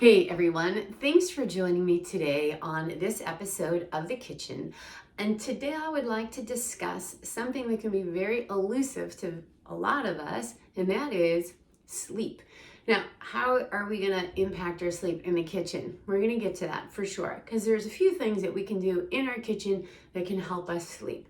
Hey everyone, thanks for joining me today on this episode of The Kitchen. And today I would like to discuss something that can be very elusive to a lot of us, and that is sleep. Now, how are we going to impact our sleep in the kitchen? We're going to get to that for sure, because there's a few things that we can do in our kitchen that can help us sleep.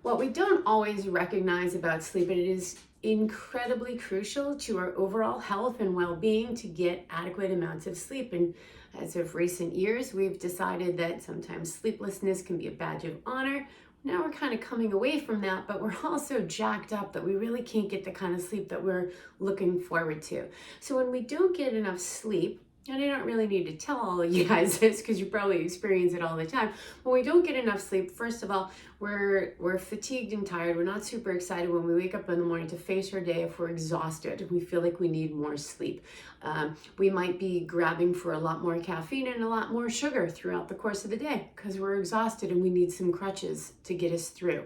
What we don't always recognize about sleep, and it is incredibly crucial to our overall health and well-being to get adequate amounts of sleep. And as of recent years, we've decided that sometimes sleeplessness can be a badge of honor. Now we're kind of coming away from that, but we're also jacked up that we really can't get the kind of sleep that we're looking forward to. So when we don't get enough sleep, and I don't really need to tell all of you guys this because you probably experience it all the time. When we don't get enough sleep, first of all, we're fatigued and tired. We're not super excited when we wake up in the morning to face our day. If we're exhausted, we feel like we need more sleep. We might be grabbing for a lot more caffeine and a lot more sugar throughout the course of the day because we're exhausted and we need some crutches to get us through.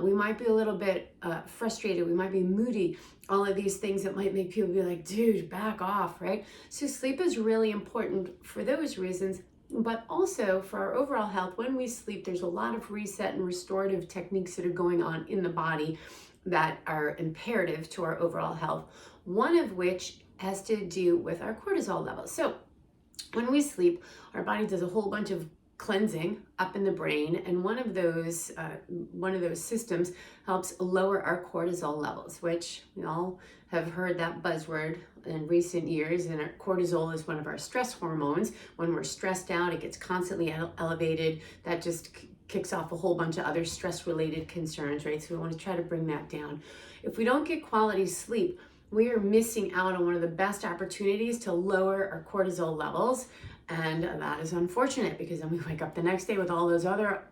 We might be a little bit frustrated. We might be moody. All of these things that might make people be like, dude, back off, right? So sleep is really important for those reasons, but also for our overall health. When we sleep, there's a lot of reset and restorative techniques that are going on in the body that are imperative to our overall health, one of which has to do with our cortisol levels. So when we sleep, our body does a whole bunch of cleansing up in the brain, and one of those systems helps lower our cortisol levels, which we all have heard that buzzword in recent years. And our cortisol is one of our stress hormones. When we're stressed out, it gets constantly elevated. That just kicks off a whole bunch of other stress related concerns, right? So we want to try to bring that down. If we don't get quality sleep, we are missing out on one of the best opportunities to lower our cortisol levels. And that is unfortunate because then we wake up the next day with all those other,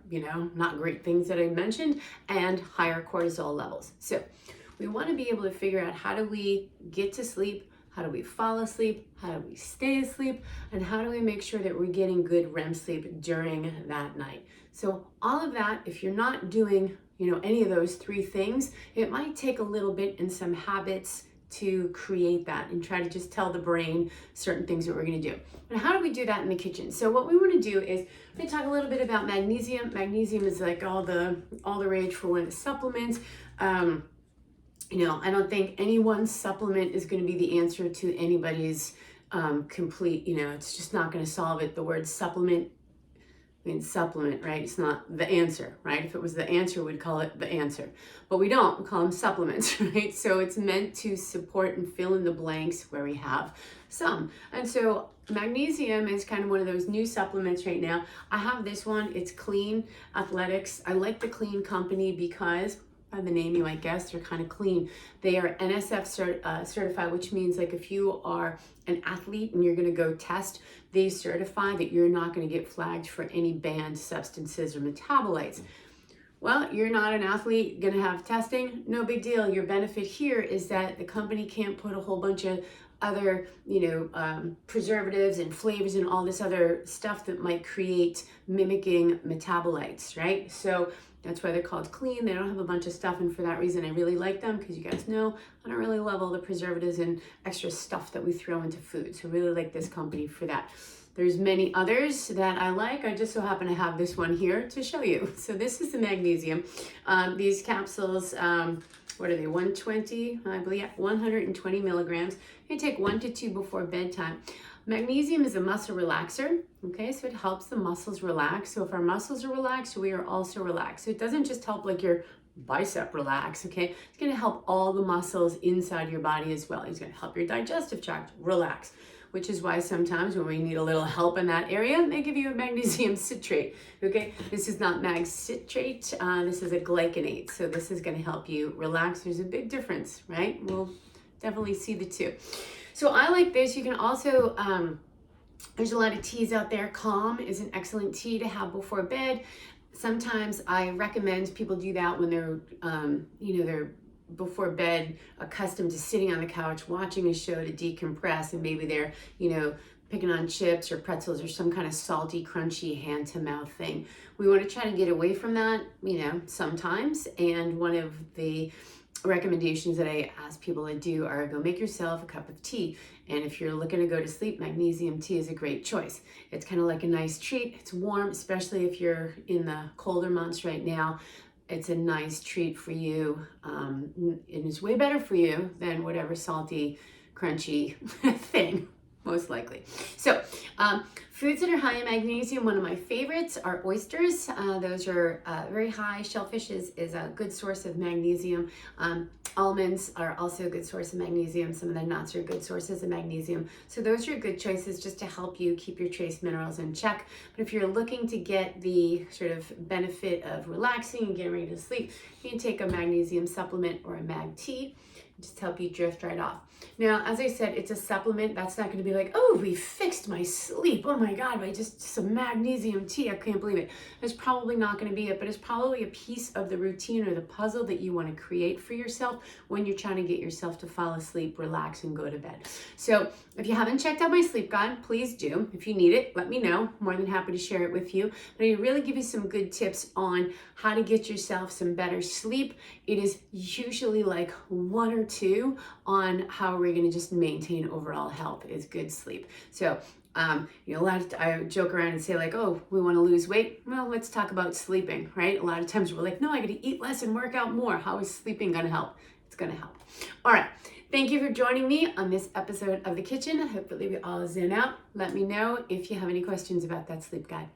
not great things that I mentioned and higher cortisol levels. So we want to be able to figure out, how do we get to sleep? How do we fall asleep? How do we stay asleep? And how do we make sure that we're getting good REM sleep during that night? So all of that, if you're not doing, any of those three things, it might take a little bit and some habits to create that and try to just tell the brain certain things that we're going to do. And how do we do that in the kitchen? So what we want to do is we're going to talk a little bit about magnesium. Magnesium is like all the rage for one of the supplements. I don't think any one supplement is going to be the answer to anybody's complete, it's just not going to solve it. The word supplement means supplement, right? It's not the answer, right? If it was the answer, we'd call it the answer. But we don't, we call them supplements, right? So it's meant to support and fill in the blanks where we have some. And so magnesium is kind of one of those new supplements right now. I have this one, it's Clean Athletics. I like the Clean company because, by the name you might guess, they're kind of clean. They are NSF certified, which means like if you are an athlete and you're going to go test, they certify that you're not going to get flagged for any banned substances or metabolites. Well, you're not an athlete going to have testing, no big deal. Your benefit here is that the company can't put a whole bunch of other, preservatives and flavors and all this other stuff that might create mimicking metabolites, right? So that's why they're called clean. They don't have a bunch of stuff, and for that reason, I really like them because you guys know I don't really love all the preservatives and extra stuff that we throw into food. So I really like this company for that. There's many others that I like. I just so happen to have this one here to show you. So this is the magnesium. These capsules, what are they, 120, I believe, 120 milligrams. You take 1 to 2 before bedtime. Magnesium is a muscle relaxer, okay? So it helps the muscles relax. So if our muscles are relaxed, we are also relaxed. So it doesn't just help like your bicep relax, okay? It's gonna help all the muscles inside your body as well. It's gonna help your digestive tract relax, which is why sometimes when we need a little help in that area, they give you a magnesium citrate, okay? This is not mag citrate, this is a glycinate. So this is gonna help you relax. There's a big difference, right? We'll definitely see the two. So I like this. You can also, there's a lot of teas out there. Calm is an excellent tea to have before bed. Sometimes I recommend people do that when they're, they're before bed accustomed to sitting on the couch watching a show to decompress, and maybe they're, picking on chips or pretzels or some kind of salty, crunchy hand to mouth thing. We want to try to get away from that, sometimes. And one of the recommendations that I ask people to do are go make yourself a cup of tea. And if you're looking to go to sleep, magnesium tea is a great choice. It's kind of like a nice treat. It's warm, especially if you're in the colder months right now. It's a nice treat for you. And it's way better for you than whatever salty, crunchy thing, most likely. So, foods that are high in magnesium, one of my favorites are oysters. Those are very high. Shellfish is a good source of magnesium. Almonds are also a good source of magnesium. Some of the nuts are good sources of magnesium. So those are good choices just to help you keep your trace minerals in check. But if you're looking to get the sort of benefit of relaxing and getting ready to sleep, you can take a magnesium supplement or a mag tea. Just help you drift right off. Now, as I said, it's a supplement. That's not going to be like, oh, we fixed my sleep. Oh my God, just some magnesium tea. I can't believe it. It's probably not going to be it, but it's probably a piece of the routine or the puzzle that you want to create for yourself when you're trying to get yourself to fall asleep, relax, and go to bed. So if you haven't checked out my sleep guide, please do. If you need it, let me know. I'm more than happy to share it with you. But I really give you some good tips on how to get yourself some better sleep. It is usually like one or two on how we're going to just maintain overall health is good sleep. So, a lot of I joke around and say like, oh, we want to lose weight. Well, let's talk about sleeping, right? A lot of times we're like, no, I got to eat less and work out more. How is sleeping going to help? It's going to help. All right. Thank you for joining me on this episode of The Kitchen. Hopefully we all zen out. Let me know if you have any questions about that sleep guide.